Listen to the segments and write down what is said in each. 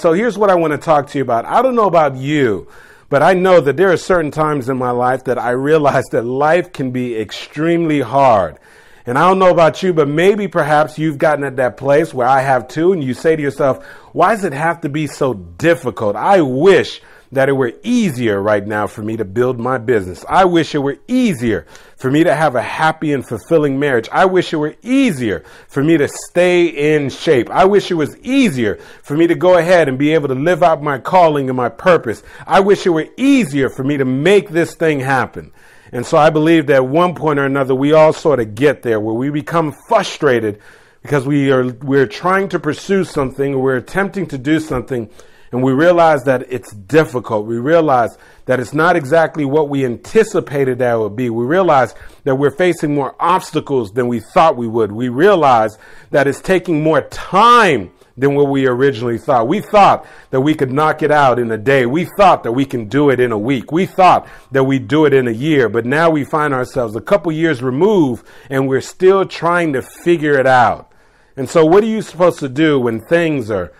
so here's what I want to talk to you about. I don't know about you, but I know that there are certain times in my life that I realize that life can be extremely hard. And I don't know about you, but maybe perhaps you've gotten at that place where I have too, and you say to yourself, why does it have to be so difficult? I wish that it were easier right now for me to build my business. I wish it were easier for me to have a happy and fulfilling marriage. I wish it were easier for me to stay in shape. I wish it was easier for me to go ahead and be able to live out my calling and my purpose. I wish it were easier for me to make this thing happen. And so I believe that at one point or another, we all sort of get there where we become frustrated because we're trying to pursue something, or we're attempting to do something, and we realize that it's difficult. We realize that it's not exactly what we anticipated that it would be. We realize that we're facing more obstacles than we thought we would. We realize that it's taking more time than what we originally thought. We thought that we could knock it out in a day. We thought that we can do it in a week. We thought that we'd do it in a year. But now we find ourselves a couple years removed, and we're still trying to figure it out. And so what are you supposed to do when things are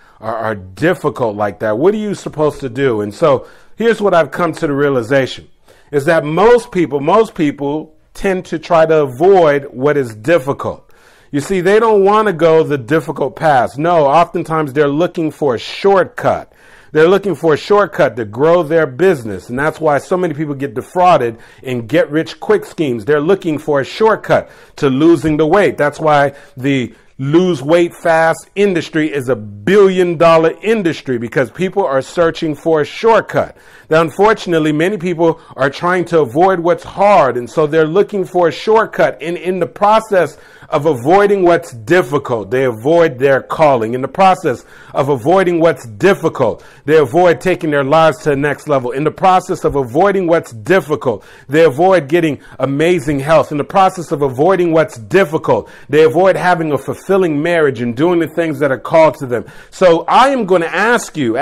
difficult like that? What are you supposed to do? And so here's what I've come to the realization is that most people tend to try to avoid what is difficult. You see, they don't want to go the difficult path. No, oftentimes they're looking for a shortcut. They're looking for a shortcut to grow their business. And that's why so many people get defrauded in get rich quick schemes. They're looking for a shortcut to losing the weight. That's why the lose weight fast industry is a $1 billion industry, because people are searching for a shortcut. Now, unfortunately, many people are trying to avoid what's hard, and so they're looking for a shortcut. And in the process of avoiding what's difficult, they avoid their calling. In the process of avoiding what's difficult, they avoid taking their lives to the next level. In the process of avoiding what's difficult, they avoid getting amazing health. In the process of avoiding what's difficult, they avoid having a fulfilling marriage and doing the things that are called to them. So I am going to ask you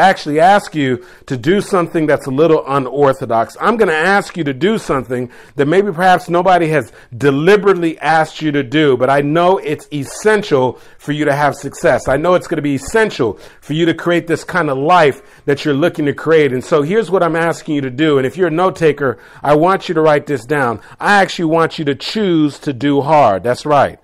to do something that's a little unorthodox. I'm going to ask you to do something that maybe perhaps nobody has deliberately asked you to do, but I know it's essential for you to have success. I know it's going to be essential for you to create this kind of life that you're looking to create. And so here's what I'm asking you to do. And if you're a note taker, I want you to write this down. I actually want you to choose to do hard. That's right.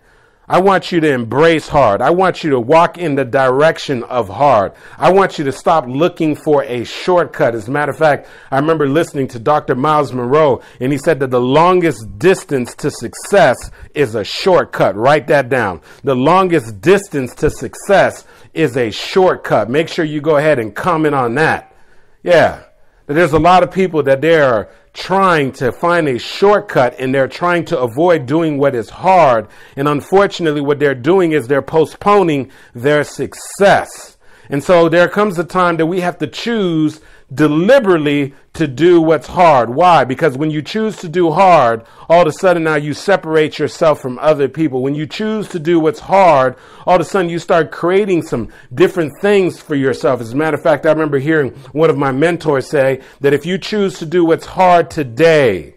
I want you to embrace hard. I want you to walk in the direction of hard. I want you to stop looking for a shortcut. As a matter of fact, I remember listening to Dr. Miles Monroe, and he said that the longest distance to success is a shortcut. Write that down. The longest distance to success is a shortcut. Make sure you go ahead and comment on that. Yeah. There's a lot of people that they are trying to find a shortcut, and they're trying to avoid doing what is hard. And unfortunately, what they're doing is they're postponing their success. And so there comes a time that we have to choose deliberately to do what's hard. Why? Because when you choose to do hard, all of a sudden now you separate yourself from other people. When you choose to do what's hard, all of a sudden you start creating some different things for yourself. As a matter of fact, I remember hearing one of my mentors say that if you choose to do what's hard today,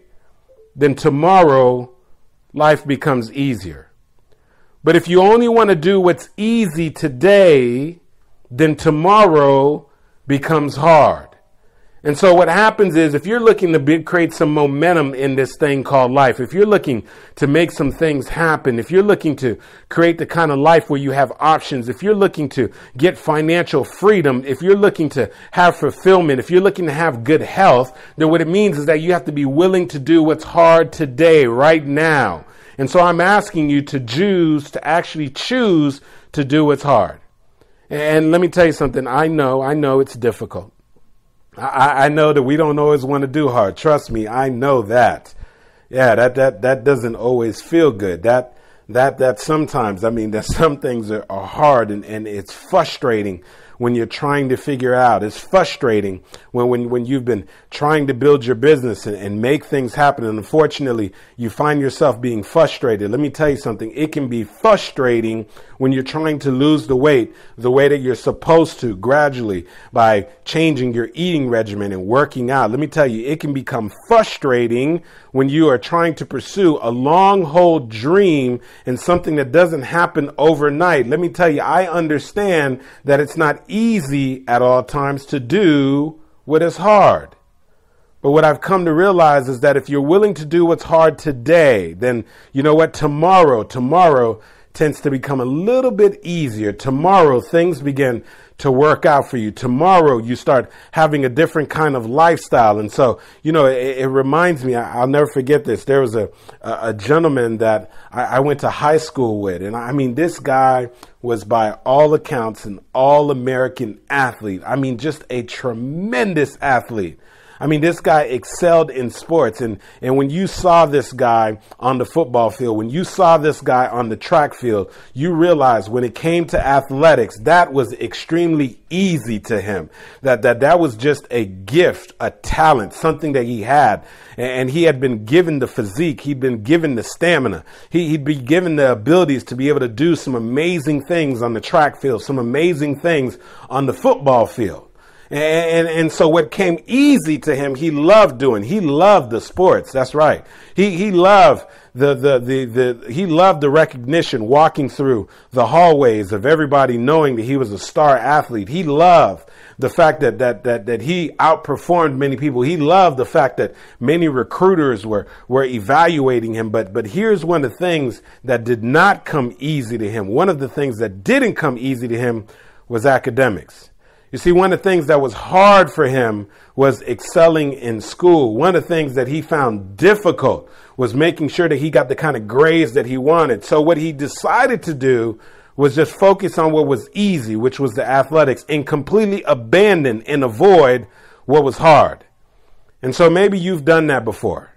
then tomorrow life becomes easier. But if you only want to do what's easy today, then tomorrow becomes hard. And so what happens is, if you're looking to create some momentum in this thing called life, if you're looking to make some things happen, if you're looking to create the kind of life where you have options, if you're looking to get financial freedom, if you're looking to have fulfillment, if you're looking to have good health, then what it means is that you have to be willing to do what's hard today, right now. And so I'm asking you to actually choose to do what's hard. And let me tell you something. I know it's difficult. I know that we don't always want to do hard. Trust me, I know that. Yeah, that doesn't always feel good. That sometimes, that some things are hard, and it's frustrating when you're trying to figure out. It's frustrating when you've been trying to build your business and make things happen, and unfortunately you find yourself being frustrated. Let me tell you something. It can be frustrating when you're trying to lose the weight the way that you're supposed to, gradually, by changing your eating regimen and working out. Let me tell you, it can become frustrating when you are trying to pursue a long haul dream and something that doesn't happen overnight. Let me tell you, I understand that it's not not easy at all times to do what is hard. But what I've come to realize is that if you're willing to do what's hard today, then you know what? Tomorrow tends to become a little bit easier. Tomorrow, things begin to work out for you. Tomorrow, you start having a different kind of lifestyle. And so, it reminds me, I'll never forget this. There was a gentleman that I went to high school with. And I mean, this guy was by all accounts an all-American athlete. I mean, just a tremendous athlete. I mean, this guy excelled in sports. And when you saw this guy on the football field, when you saw this guy on the track field, you realized when it came to athletics, that was extremely easy to him. That was just a gift, a talent, something that he had. And he had been given the physique. He'd been given the stamina. He'd be given the abilities to be able to do some amazing things on the track field, some amazing things on the football field. And so what came easy to him, he loved doing. He loved the sports. That's right. He loved he loved the recognition, walking through the hallways of everybody knowing that he was a star athlete. He loved the fact that he outperformed many people. He loved the fact that many recruiters were evaluating him. But here's one of the things that did not come easy to him. One of the things that didn't come easy to him was academics. You see, one of the things that was hard for him was excelling in school. One of the things that he found difficult was making sure that he got the kind of grades that he wanted. So what he decided to do was just focus on what was easy, which was the athletics, and completely abandon and avoid what was hard. And so maybe you've done that before.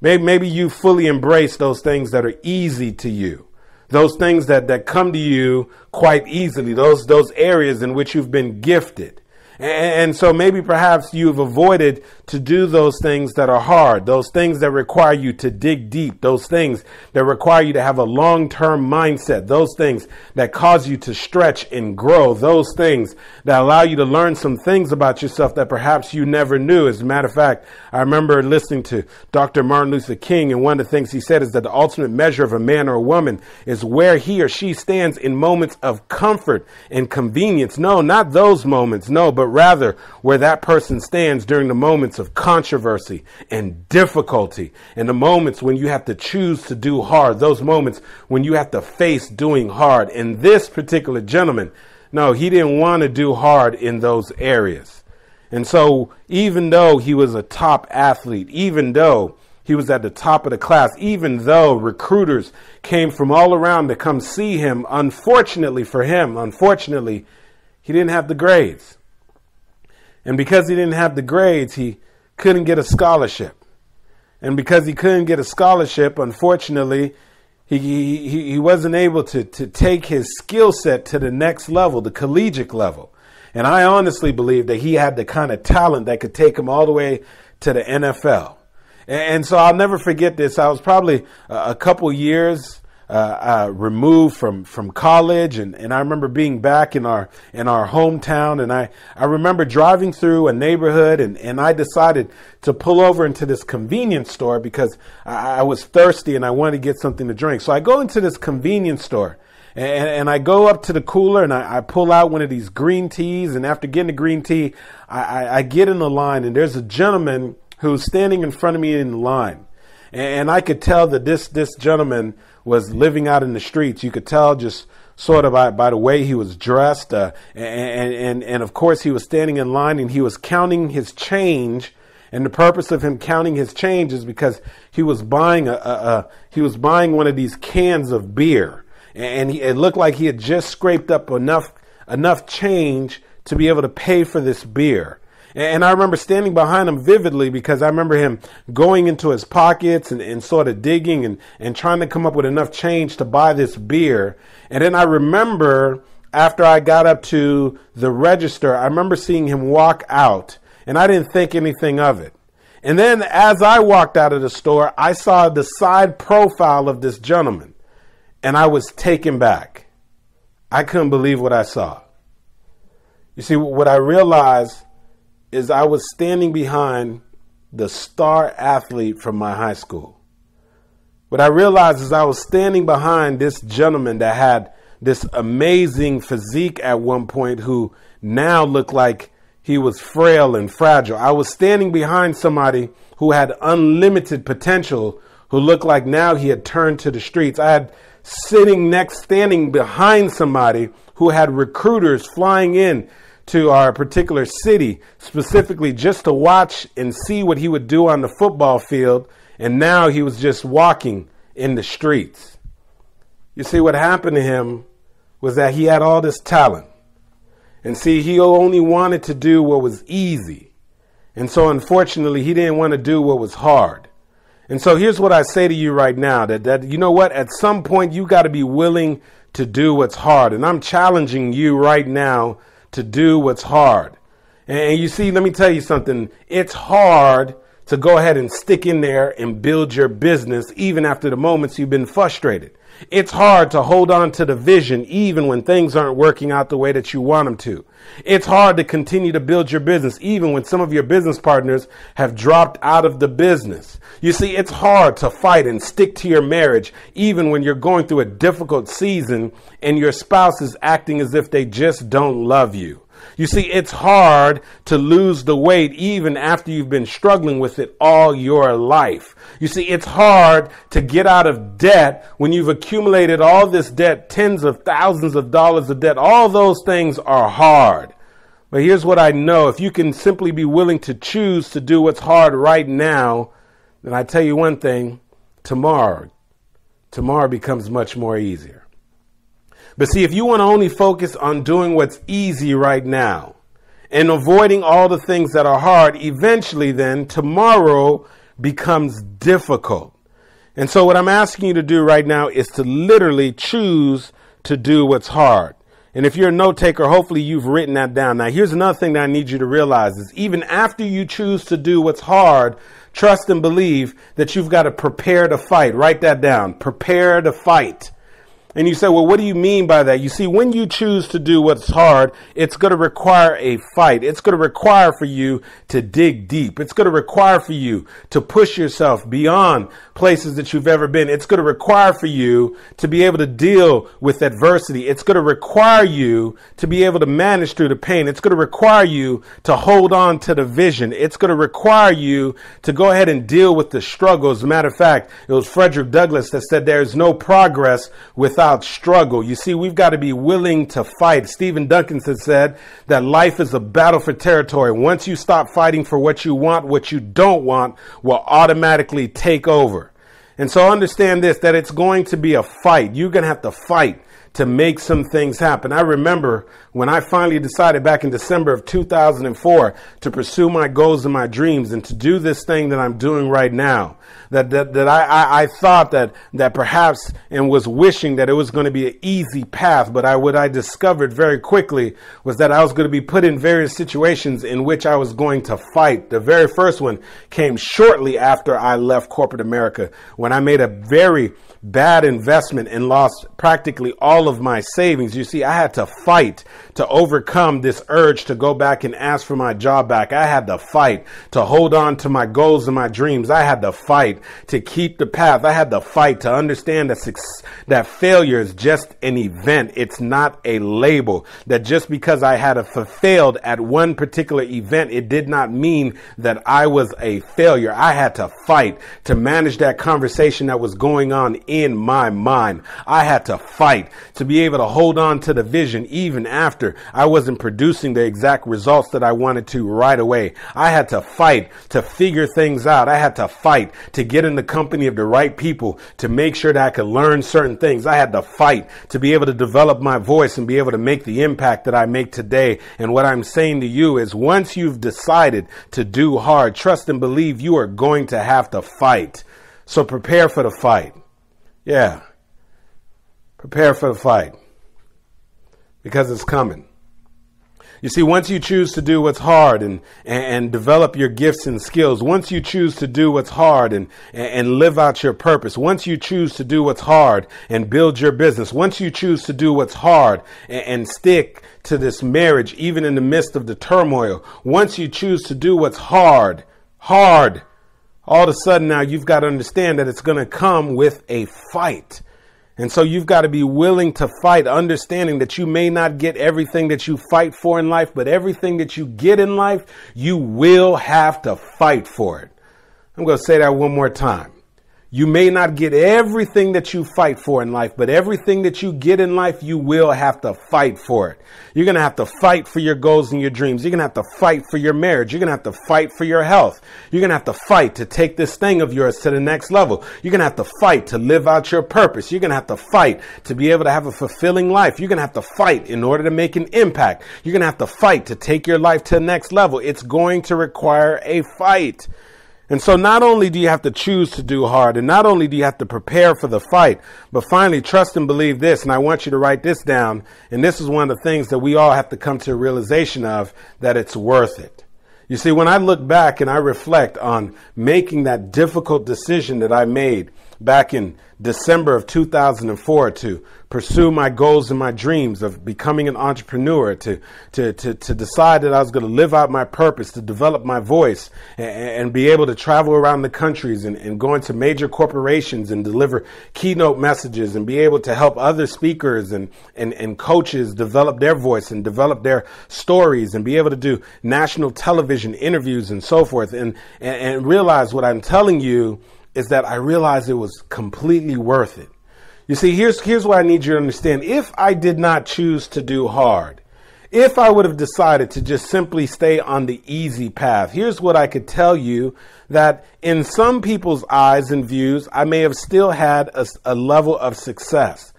Maybe you fully embrace those things that are easy to you. Those things that come to you quite easily, those areas in which you've been gifted. And so maybe perhaps you've avoided to do those things that are hard, those things that require you to dig deep, those things that require you to have a long-term mindset, those things that cause you to stretch and grow, those things that allow you to learn some things about yourself that perhaps you never knew. As a matter of fact, I remember listening to Dr. Martin Luther King, and one of the things he said is that the ultimate measure of a man or a woman is where he or she stands in moments of comfort and convenience. No, not those moments, no, but rather where that person stands during the moments of controversy and difficulty, and the moments when you have to choose to do hard, those moments when you have to face doing hard. And this particular gentleman, no, he didn't want to do hard in those areas. And so even though he was a top athlete, even though he was at the top of the class, even though recruiters came from all around to come see him, unfortunately for him, he didn't have the grades. And because he didn't have the grades, he couldn't get a scholarship. And because he couldn't get a scholarship, unfortunately, he wasn't able to take his skill set to the next level, the collegiate level. And I honestly believe that he had the kind of talent that could take him all the way to the NFL. And so I'll never forget this. I was probably a couple years removed from college, and I remember being back in our hometown, and I remember driving through a neighborhood, and I decided to pull over into this convenience store because I was thirsty and I wanted to get something to drink. So I go into this convenience store, and I go up to the cooler, and I pull out one of these green teas, and after getting the green tea, I get in the line, and there's a gentleman who's standing in front of me in the line. And I could tell that this gentleman was living out in the streets. You could tell just sort of by the way he was dressed. And of course, he was standing in line and he was counting his change. And the purpose of him counting his change is because he was buying one of these cans of beer. And it looked like he had just scraped up enough change to be able to pay for this beer. And I remember standing behind him vividly because I remember him going into his pockets and sort of digging and trying to come up with enough change to buy this beer. And then I remember after I got up to the register, I remember seeing him walk out, and I didn't think anything of it. And then as I walked out of the store, I saw the side profile of this gentleman, and I was taken back. I couldn't believe what I saw. You see, what I realized is I was standing behind the star athlete from my high school. What I realized is I was standing behind this gentleman that had this amazing physique at one point who now looked like he was frail and fragile. I was standing behind somebody who had unlimited potential, who looked like now he had turned to the streets. I had standing behind somebody who had recruiters flying in to our particular city, specifically just to watch and see what he would do on the football field. And now he was just walking in the streets. You see, what happened to him was that he had all this talent. And see, he only wanted to do what was easy. And so unfortunately, he didn't want to do what was hard. And so here's what I say to you right now, that you know what, at some point you got to be willing to do what's hard. And I'm challenging you right now to do what's hard. And you see, let me tell you something. It's hard to go ahead and stick in there and build your business even after the moments you've been frustrated. It's hard to hold on to the vision even when things aren't working out the way that you want them to. It's hard to continue to build your business even when some of your business partners have dropped out of the business. You see, it's hard to fight and stick to your marriage even when you're going through a difficult season and your spouse is acting as if they just don't love you. You see, it's hard to lose the weight even after you've been struggling with it all your life. You see, it's hard to get out of debt when you've accumulated all this debt, tens of thousands of dollars of debt. All those things are hard. But here's what I know. If you can simply be willing to choose to do what's hard right now, then I tell you one thing, tomorrow becomes much more easier. But see, if you want to only focus on doing what's easy right now and avoiding all the things that are hard, eventually then tomorrow becomes difficult. And so what I'm asking you to do right now is to literally choose to do what's hard. And if you're a note taker, hopefully you've written that down. Now, here's another thing that I need you to realize is even after you choose to do what's hard, trust and believe that you've got to prepare to fight. Write that down. Prepare to fight. And you say, well, what do you mean by that? You see, when you choose to do what's hard, it's going to require a fight. It's going to require for you to dig deep. It's going to require for you to push yourself beyond places that you've ever been. It's going to require for you to be able to deal with adversity. It's going to require you to be able to manage through the pain. It's going to require you to hold on to the vision. It's going to require you to go ahead and deal with the struggle. As a matter of fact, it was Frederick Douglass that said there is no progress without struggle. You see, we've got to be willing to fight. Stephen Duncan has said that life is a battle for territory. Once you stop fighting for what you want, what you don't want will automatically take over. And so understand this, that it's going to be a fight. You're going to have to fight to make some things happen. I remember when I finally decided back in December of 2004 to pursue my goals and my dreams and to do this thing that I'm doing right now, that I thought that perhaps and was wishing that it was going to be an easy path. But what I discovered very quickly was that I was going to be put in various situations in which I was going to fight. The very first one came shortly after I left corporate America, when I made a very bad investment and lost practically all of my savings. You see, I had to fight to overcome this urge to go back and ask for my job back. I had to fight to hold on to my goals and my dreams. I had to fight to keep the path. I had to fight to understand that failure is just an event. It's not a label. That just because I had failed at one particular event, it did not mean that I was a failure. I had to fight to manage that conversation that was going on in my mind. I had to fight to be able to hold on to the vision even after I wasn't producing the exact results that I wanted to right away. I had to fight to figure things out. I had to fight to get in the company of the right people to make sure that I could learn certain things. I had to fight to be able to develop my voice and be able to make the impact that I make today. And what I'm saying to you is, once you've decided to do hard, trust and believe you are going to have to fight. So prepare for the fight. Yeah. Prepare for the fight, because it's coming. You see, once you choose to do what's hard and develop your gifts and skills, once you choose to do what's hard and live out your purpose, once you choose to do what's hard and build your business, once you choose to do what's hard and stick to this marriage, even in the midst of the turmoil, once you choose to do what's hard, all of a sudden now you've got to understand that it's going to come with a fight. And so you've got to be willing to fight, understanding that you may not get everything that you fight for in life, but everything that you get in life, you will have to fight for it. I'm going to say that one more time. You may not get everything that you fight for in life, but everything that you get in life, you will have to fight for it. You're going to have to fight for your goals and your dreams. You're going to have to fight for your marriage. You're going to have to fight for your health. You're going to have to fight to take this thing of yours to the next level. You're going to have to fight to live out your purpose. You're going to have to fight to be able to have a fulfilling life. You're going to have to fight in order to make an impact. You're going to have to fight to take your life to the next level. It's going to require a fight. And so not only do you have to choose to do hard, and not only do you have to prepare for the fight, but finally trust and believe this. And I want you to write this down. And this is one of the things that we all have to come to a realization of, that it's worth it. You see, when I look back and I reflect on making that difficult decision that I made back in December of 2004 to pursue my goals and my dreams of becoming an entrepreneur, to decide that I was going to live out my purpose, to develop my voice and be able to travel around the countries and go into major corporations and deliver keynote messages and be able to help other speakers and coaches develop their voice and develop their stories and be able to do national television interviews and so forth, and realize what I'm telling you is that I realized it was completely worth it. You see, here's what I need you to understand. If I did not choose to do hard, if I would have decided to just simply stay on the easy path, here's what I could tell you, that in some people's eyes and views, I may have still had a level of success.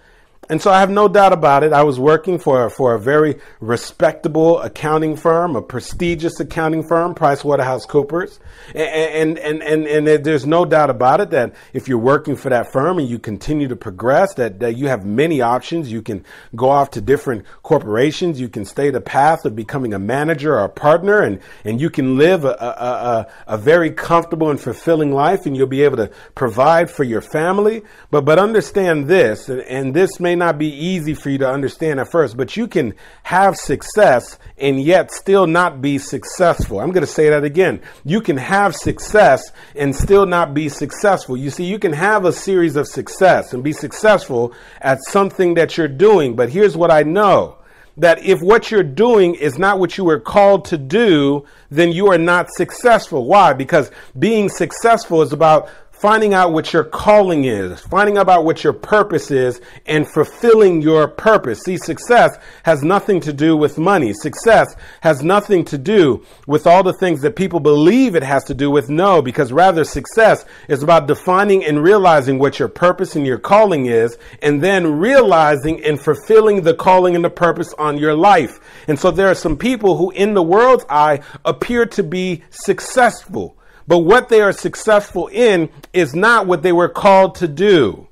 And so I have no doubt about it. I was working for a very respectable accounting firm, a prestigious accounting firm, PricewaterhouseCoopers. And there's no doubt about it that if you're working for that firm and you continue to progress, that you have many options. You can go off to different corporations. You can stay the path of becoming a manager or a partner, and you can live a very comfortable and fulfilling life, and you'll be able to provide for your family. But understand this, and this may not be easy for you to understand at first, but you can have success and yet still not be successful. I'm going to say that again. You can have success and still not be successful. You see, you can have a series of success and be successful at something that you're doing. But here's what I know, that if what you're doing is not what you were called to do, then you are not successful. Why? Because being successful is about finding out what your calling is, finding out about what your purpose is, and fulfilling your purpose. See, success has nothing to do with money. Success has nothing to do with all the things that people believe it has to do with. No, because rather success is about defining and realizing what your purpose and your calling is, and then realizing and fulfilling the calling and the purpose on your life. And so there are some people who in the world's eye appear to be successful, but what they are successful in is not what they were called to do.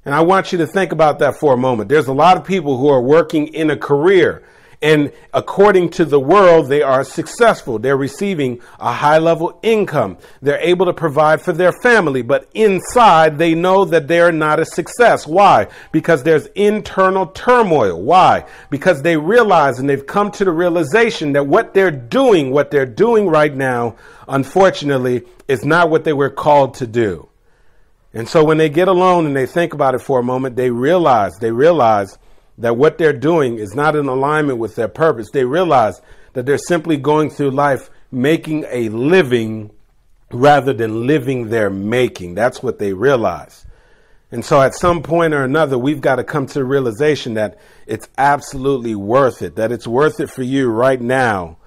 And I want you to think about that for a moment. There's a lot of people who are working in a career, and according to the world, they are successful. They're receiving a high level income. They're able to provide for their family, but inside they know that they're not a success. Why? Because there's internal turmoil. Why? Because they realize, and they've come to the realization, that what they're doing right now, unfortunately, is not what they were called to do. And so when they get alone and they think about it for a moment, they realize that what they're doing is not in alignment with their purpose. They realize that they're simply going through life making a living rather than living their making. That's what they realize. And so at some point or another, we've got to come to the realization that it's absolutely worth it, that it's worth it for you right now,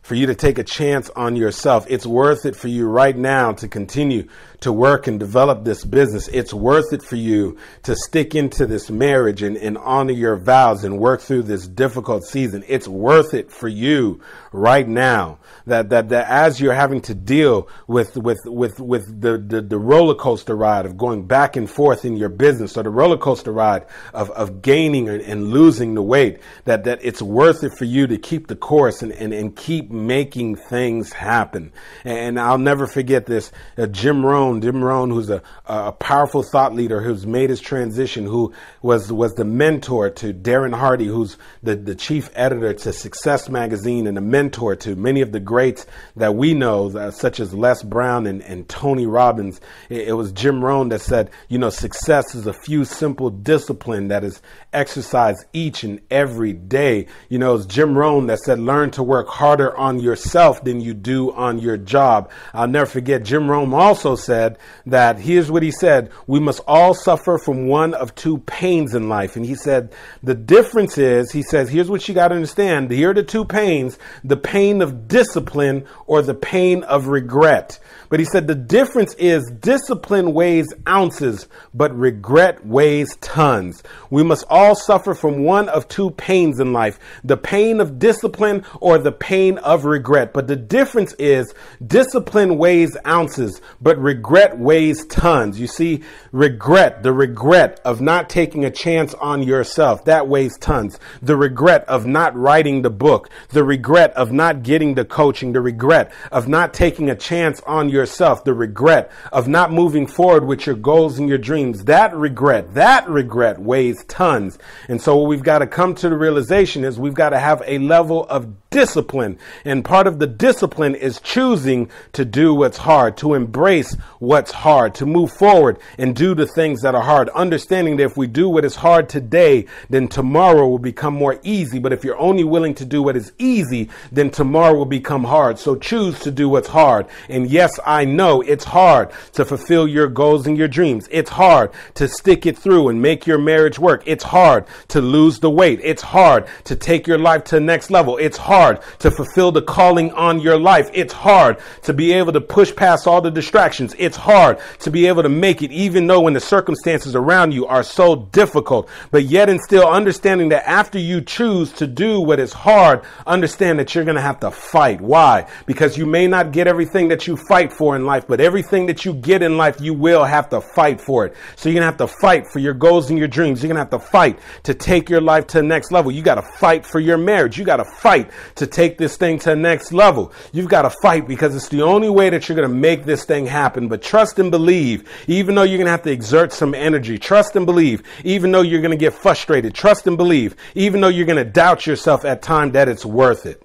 for you to take a chance on yourself. It's worth it for you right now to continue to work and develop this business. It's worth it for you to stick into this marriage and honor your vows and work through this difficult season. It's worth it for you right now that as you're having to deal with the roller coaster ride of going back and forth in your business, or the roller coaster ride of gaining and losing the weight, that it's worth it for you to keep the course and keep making things happen. And I'll never forget this. Jim Rohn Rohn. Jim Rohn, who's a powerful thought leader who's made his transition, who was the mentor to Darren Hardy, who's the chief editor to Success Magazine and a mentor to many of the greats that we know, such as Les Brown and Tony Robbins. It was Jim Rohn that said, success is a few simple disciplines that is exercised each and every day. It's Jim Rohn that said, learn to work harder on yourself than you do on your job. I'll never forget, Jim Rohn also said that, here's what he said: we must all suffer from one of two pains in life. And he said, the difference is, he says, here's what you got to understand. Here are the two pains: the pain of discipline or the pain of regret. But he said the difference is discipline weighs ounces, but regret weighs tons. We must all suffer from one of two pains in life: the pain of discipline or the pain of regret. But the difference is discipline weighs ounces, but regret weighs tons. You see, the regret of not taking a chance on yourself, that weighs tons. The regret of not writing the book, the regret of not getting the coaching, the regret of not taking a chance on yourself, the regret of not moving forward with your goals and your dreams, that regret weighs tons. And so what we've got to come to the realization is we've got to have a level of discipline. And part of the discipline is choosing to do what's hard, to embrace what's hard, to move forward and do the things that are hard, understanding that if we do what is hard today, then tomorrow will become more easy. But if you're only willing to do what is easy, then tomorrow will become hard. So choose to do what's hard. And yes, I know it's hard to fulfill your goals and your dreams. It's hard to stick it through and make your marriage work. It's hard to lose the weight. It's hard to take your life to the next level. It's hard to fulfill the calling on your life. It's hard to be able to push past all the distractions. It's hard to be able to make it, even though when the circumstances around you are so difficult. But yet and still understanding that after you choose to do what is hard, understand that you're going to have to fight. Why? Because you may not get everything that you fight for in life, but everything that you get in life, you will have to fight for it. So you're going to have to fight for your goals and your dreams. You're going to have to fight to take your life to the next level. You got to fight for your marriage. You got to fight to take this thing to the next level. You've got to fight because it's the only way that you're going to make this thing happen. But trust and believe, even though you're going to have to exert some energy, trust and believe, even though you're going to get frustrated, trust and believe, even though you're going to doubt yourself at times, that it's worth it.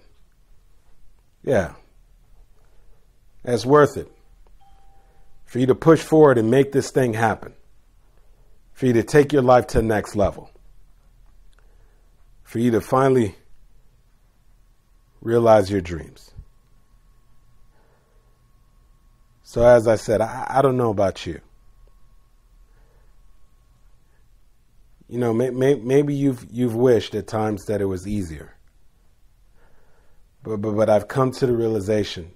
Yeah. It's worth it. For you to push forward and make this thing happen. For you to take your life to the next level. For you to finally realize your dreams. So as I said, I don't know about you. Maybe you've wished at times that it was easier. But I've come to the realization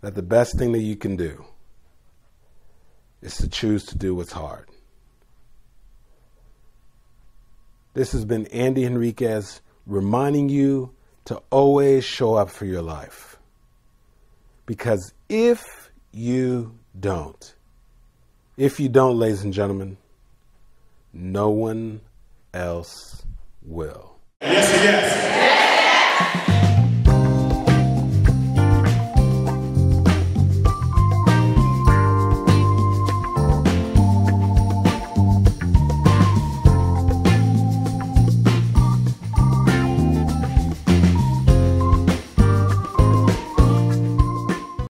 that the best thing that you can do is to choose to do what's hard. This has been Andy Henriquez reminding you to always show up for your life. Because if you don't, ladies and gentlemen, no one else will. Yes, yes.